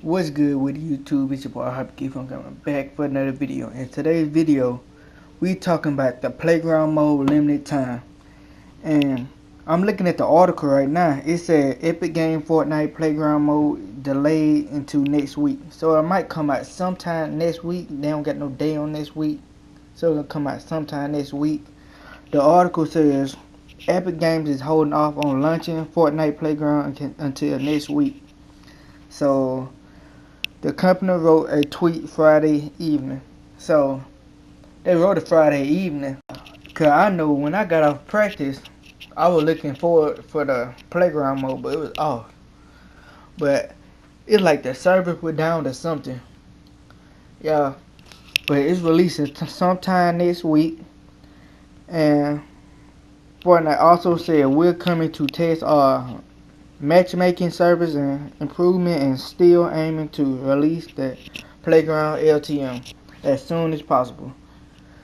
What's good with YouTube? It's your boy Hyperkeep. I'm coming back for another video. In today's video, we talking about the playground mode limited time. And I'm looking at the article right now. It said Epic Game Fortnite playground mode delayed into next week. So it might come out sometime next week. They don't got no day on next week. So it'll come out sometime next week. The article says Epic Games is holding off on launching Fortnite playground until next week. So the company wrote a tweet Friday evening. So they wrote it Friday evening, cause I know when I got off practice, I was looking forward for the playground mode, but it was off. But it's like the server went down or something. Yeah, but it's releasing sometime next week. And Fortnite also said we're coming to test our matchmaking service and improvement, and still aiming to release the playground LTM as soon as possible.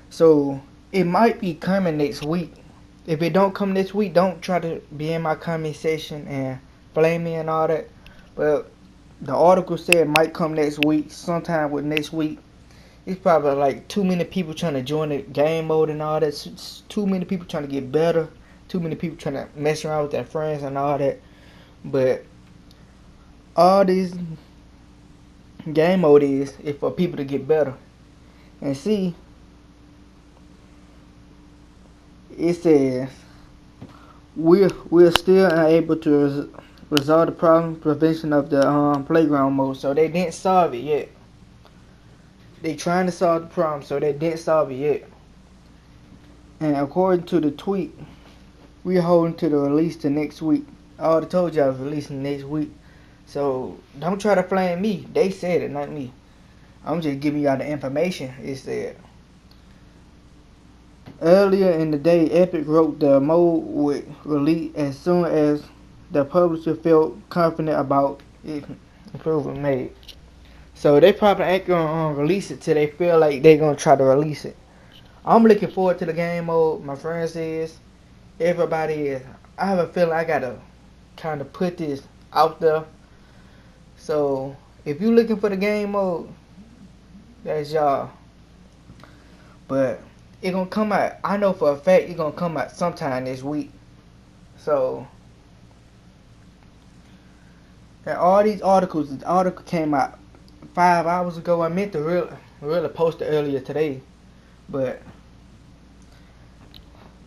So it might be coming next week. If it don't come next week, don't try to be in my comment section and blame me and all that. But the article said it might come next week, sometime with next week. It's probably like too many people trying to join the game mode and all that. It's too many people trying to get better. Too many people trying to mess around with their friends and all that. But all this game mode is for people to get better. And see, it says we're still unable to resolve the problem prevention of the playground mode. So they didn't solve it yet. They trying to solve the problem, so they didn't solve it yet. And according to the tweet, we're holding to the release to next week. I already told you I was releasing next week. So don't try to blame me. They said it, not me. I'm just giving y'all the information. It said earlier in the day, Epic wrote the mode would release as soon as the publisher felt confident about its improvement made. So they probably ain't gonna release it till they feel like they're gonna try to release it. I'm looking forward to the game mode. My friends is, everybody is. I have a feeling I gotta kind of put this out there. So if you looking for the game mode, that's y'all. But it gonna come out. I know for a fact it gonna come out sometime this week. So and all these articles, the article came out 5 hours ago. I meant to really post it earlier today, but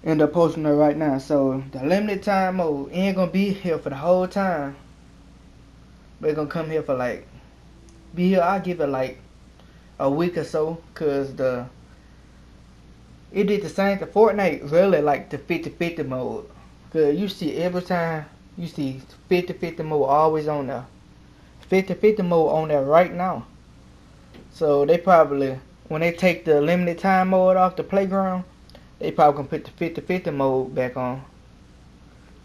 end up posting it right now. So the limited time mode ain't gonna be here for the whole time, but it's gonna come here for like be here. I'll give it like a week or so, cause it did the same to Fortnite. Really like the 50-50 mode, cause you see every time you see 50-50 mode always on there. 50-50 mode on there right now. So they probably, when they take the limited time mode off the playground, they probably gonna put the 50-50 mode back on.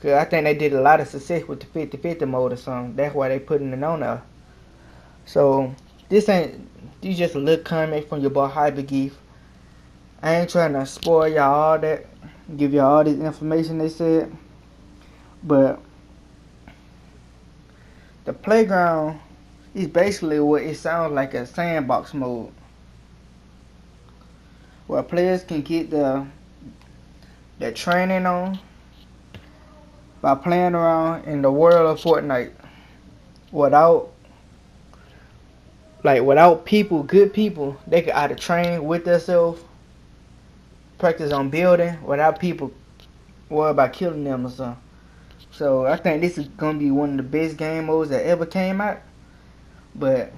Cause I think they did a lot of success with the 50-50 mode or something. That's why they putting it on there. So this just a little comment from your boy Hyperkeep. I ain't trying to spoil y'all all that, give y'all all this information they said, but the playground is basically what it sounds like, a sandbox mode, where players can get their training on by playing around in the world of Fortnite without people, good people. They can either train with themselves, practice on building without people worry about killing them or something. So I think this is gonna be one of the best game modes that ever came out. But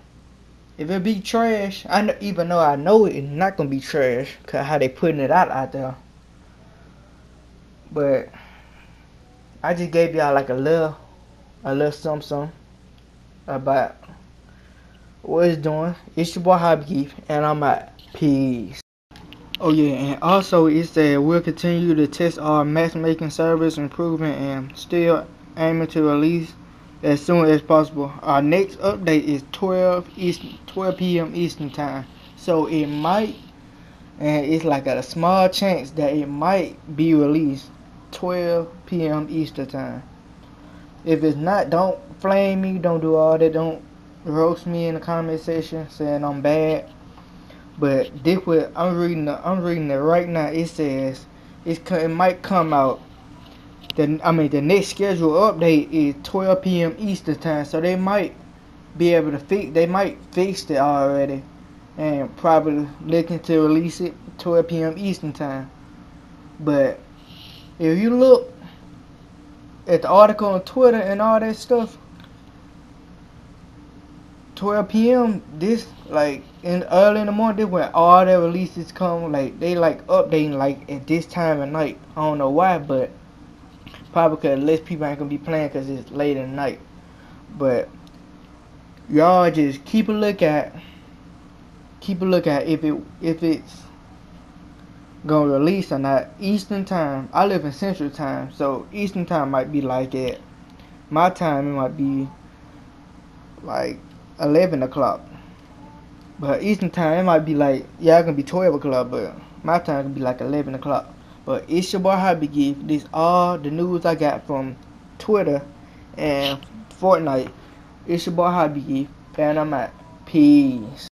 if it be trash, even though I know it's not gonna be trash, cause how they putting it out there. But I just gave y'all like a little something about what it's doing. It's your boy Hyperkeep, and I'm out. Peace. Oh yeah, and also it said we'll continue to test our matchmaking service improvement and still aiming to release as soon as possible. Our next update is 12 p.m. Eastern time. So it might, and it's like a small chance that it might be released 12 p.m. Eastern time. If it's not, don't flame me, don't do all that, don't roast me in the comment section saying I'm bad. But this what I'm reading it right now. It says it might come out. The next scheduled update is 12 p.m. Eastern time, so they might be able to fix. They might fix it already, and probably looking to release it 12 p.m. Eastern time. But if you look at the article on Twitter and all that stuff, 12 p.m. this like in early in the morning, this when all the releases come. Like they like updating like at this time of night. I don't know why, but probably because less people ain't gonna be playing because it's late at night. But y'all just keep a look at if it's gonna release or not. Eastern time. I live in Central time, so Eastern time might be like at my time. It might be like 11 o'clock. But Eastern time, it might be like, yeah, it can be 12 o'clock, but my time can be like 11 o'clock. But it's your boy Hobby Gift. This all the news I got from Twitter and Fortnite. It's your boy Hobby Gift, and I'm out. Peace.